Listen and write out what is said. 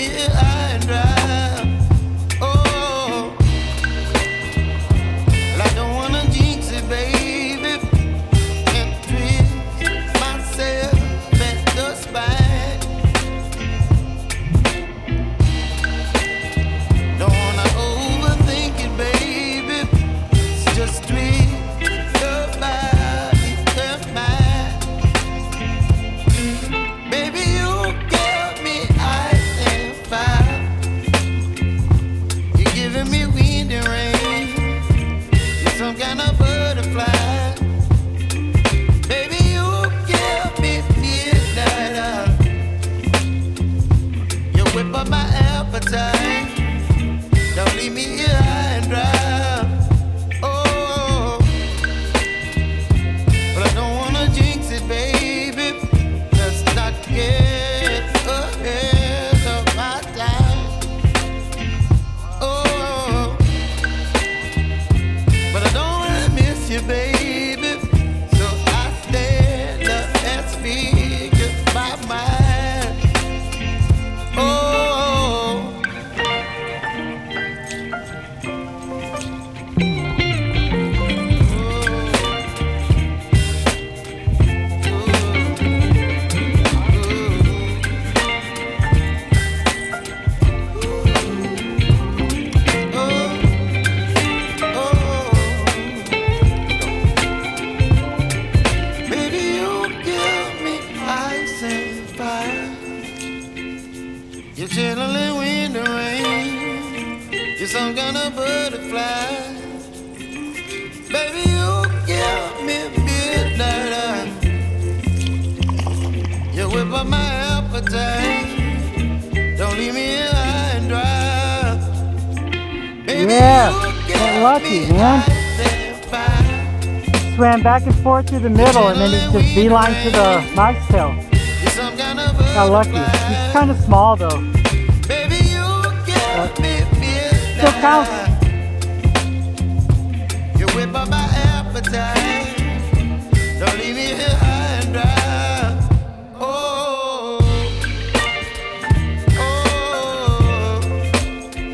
here high and dry. Oh, well, I don't wanna jinx it, baby, and twist myself at the spine. Don't wanna overthink it, baby. It's just twist your body and mine. Baby, you give me ice and fire. You're giving me wind and rain. You're some kind of butterfly. Baby, you give me midnight. You whip up my appetite. Don't leave me here high and dry. Oh, but I don't wanna jinx it, baby. Let's not get ahead of my time. Oh, but I don't wanna miss you, baby. So I stand up and speak my mind. Oh. Baby, you give me ice and fire. You're chilling wind and rain. You're some kind of butterfly. Baby, you give me midnight. You whip up my appetite. Don't leave me here high and dry. Baby, Yeah, you got give lucky, me man. ice and fire. Swam back and forth through the middle and then he just beeline to the micetail. You're some kind of Got lucky. butterfly. He's kind of small though. Baby, you give me midnight. Still counts. You whip up my appetite.